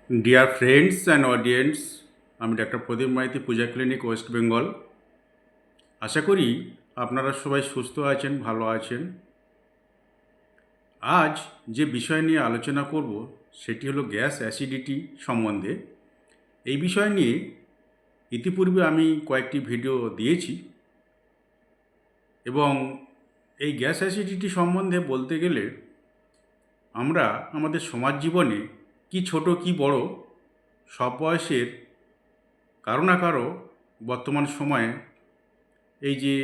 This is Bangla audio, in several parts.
ডিয়ার ফ্রেন্ডস অ্যান্ড অডিয়েন্স, আমি ডাক্তার প্রদীপ মাইতি, পূজা ক্লিনিক, ওয়েস্ট বেঙ্গল। আশা করি আপনারা সবাই সুস্থ আছেন, ভালো আছেন। আজ যে বিষয় নিয়ে আলোচনা করব সেটি হলো গ্যাস অ্যাসিডিটি সম্বন্ধে। এই বিষয় নিয়ে ইতিপূর্বে আমি কয়েকটি ভিডিও দিয়েছি এবং এই গ্যাস অ্যাসিডিটি সম্বন্ধে বলতে গেলে আমরা আমাদের সমাজ জীবনে কি ছোট কি বড় সব বয়সের কারো না কারো বর্তমান সময়ে এই যে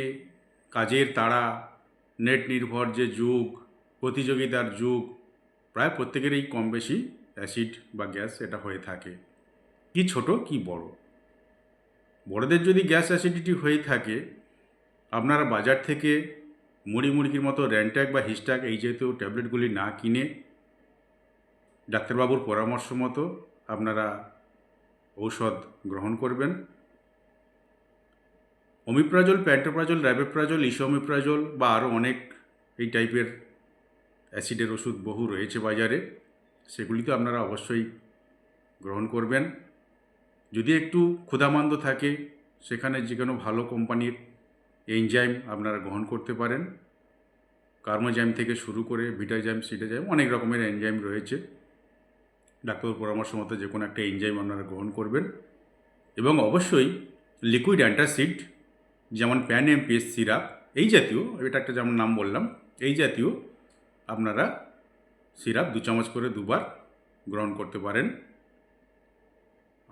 কাজের তাড়া, নেট নির্ভর যে যুগ, প্রতিযোগিতার যুগ, প্রায় প্রত্যেকেরই কম বেশি অ্যাসিড বা গ্যাস এটা হয়ে থাকে, কি ছোট কি বড়। বড়দের যদি গ্যাস অ্যাসিডিটি হয়ে থাকে, আপনারা বাজার থেকে মুড়ির মতো র্যান্ট্যাক বা হিস্ট্যাক এই জাতীয় ট্যাবলেটগুলি না কিনে ডাক্তারবাবুর পরামর্শ মতো আপনারা ঔষধ গ্রহণ করবেন। ওমিপ্রাজল, প্যান্টোপ্রাজল, র্যাবেপ্রাজল, ইসোমিপ্রাজল বা আরও অনেক এই টাইপের অ্যাসিডের ওষুধ বহু রয়েছে বাজারে, সেগুলি তো আপনারা অবশ্যই গ্রহণ করবেন। যদি একটু ক্ষুধামান্দ থাকে, সেখানে যে কোনো ভালো কোম্পানির এনজাইম আপনারা গ্রহণ করতে পারেন। কার্মোজাইম থেকে শুরু করে ভিটাজাইম, সিটাজাইম, অনেক রকমের এনজাইম রয়েছে। ডাক্তারের পরামর্শ মতো যে কোনো একটা এনজাইম আপনারা গ্রহণ করবেন। এবং অবশ্যই লিকুইড অ্যান্টাসিড, যেমন প্যান এমপিএস সিরাপ, এই জাতীয়, এটা একটা যেমন নাম বললাম, এই জাতীয় আপনারা সিরাপ 2 চামচ করে 2 বার গ্রহণ করতে পারেন।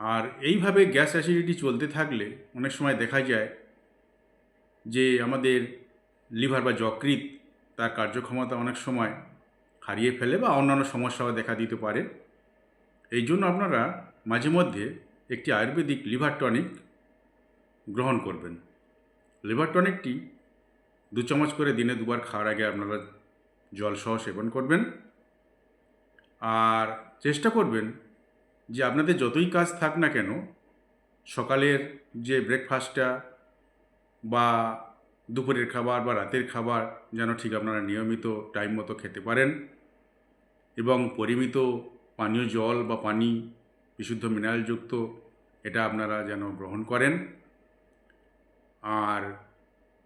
আর এইভাবে গ্যাস অ্যাসিডিটি চলতে থাকলে অনেক সময় দেখা যায় যে আমাদের লিভার বা যকৃৎ তার কার্যক্ষমতা অনেক সময় হারিয়ে ফেলে বা অন্যান্য সমস্যাও দেখা দিতে পারে। এই জন্য আপনারা মাঝে মধ্যে একটি আয়ুর্বেদিক লিভার টনিক গ্রহণ করবেন। লিভার টনিকটি 2 চামচ করে দিনে 2 বার খাওয়ার আগে আপনারা জলসহ সেবন করবেন। আর চেষ্টা করবেন যে আপনাদের যতই কাজ থাক না কেন, সকালের যে ব্রেকফাস্টটা বা দুপুরের খাবার বা রাতের খাবার যেন ঠিক আপনারা নিয়মিত টাইম মতো খেতে পারেন এবং পরিমিত পানীয় জল বা পানি, বিশুদ্ধ মিনারেলযুক্ত, এটা আপনারা যেন গ্রহণ করেন। আর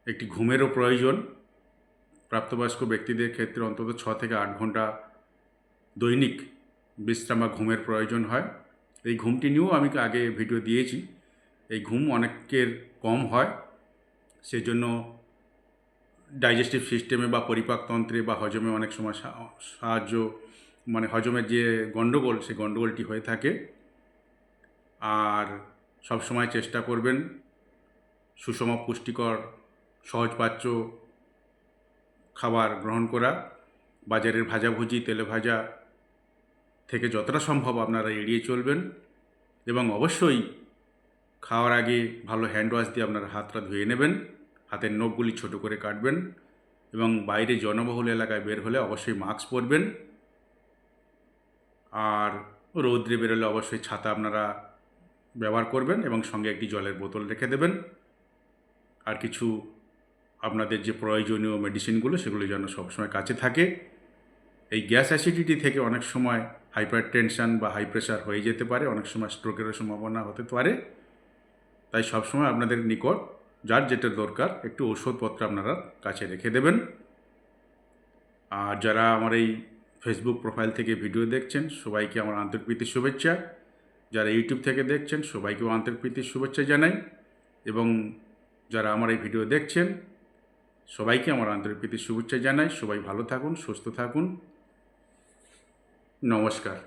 একটি ঘুমেরও প্রয়োজন। প্রাপ্তবয়স্ক ব্যক্তিদের ক্ষেত্রে অন্তত 6 থেকে 8 ঘন্টা দৈনিক বিশ্রাম বা ঘুমের প্রয়োজন হয়। এই ঘুমটি নিয়েও আমি আগে ভিডিও দিয়েছি। এই ঘুম অনেকের কম হয়, সেজন্য ডাইজেস্টিভ সিস্টেমে বা পরিপাকতন্ত্রে বা হজমে অনেক সময় সাহায্য, মানে হজমের যে গণ্ডগোল, সেই গণ্ডগোলটি হয়ে থাকে। আর সব সময় চেষ্টা করবেন সুষম, পুষ্টিকর, সহজপাচ্য খাবার গ্রহণ করা। বাজারের ভাজাভুজি, তেলে ভাজা থেকে যতটা সম্ভব আপনারা এড়িয়ে চলবেন এবং অবশ্যই খাওয়ার আগে ভালো হ্যান্ড ওয়াশ দিয়ে আপনারা হাতটা ধুয়ে নেবেন। হাতের নখগুলি ছোট করে কাটবেন এবং বাইরে জনবহুল এলাকায় বের হলে অবশ্যই মাস্ক পরবেন। আর রৌদ্রে বেরোলে অবশ্যই ছাতা আপনারা ব্যবহার করবেন এবং সঙ্গে একটি জলের বোতল রেখে দেবেন। আর কিছু আপনাদের যে প্রয়োজনীয় মেডিসিনগুলো, সেগুলো যেন সবসময় কাছে থাকে। এই গ্যাস অ্যাসিডিটি থেকে অনেক সময় হাইপার টেনশন বা হাই প্রেশার হয়ে যেতে পারে, অনেক সময় স্ট্রোকেরও সম্ভাবনা হতে পারে। তাই সবসময় আপনাদের নিকট যার যেটা দরকার একটু ওষুধপত্র আপনারা কাছে রেখে দেবেন। আর যারা আমার এই ফেসবুক প্রোফাইল থেকে ভিডিও দেখছেন, সবাইকে আমার আন্তরিক শুভেচ্ছা। যারা ইউটিউব থেকে দেখছেন, সবাইকেও আন্তরিক শুভেচ্ছা জানাই। এবং যারা আমার এই ভিডিও দেখছেন, সবাইকে আমার আন্তরিক শুভেচ্ছা জানাই। সবাই ভালো থাকুন, সুস্থ থাকুন। নমস্কার।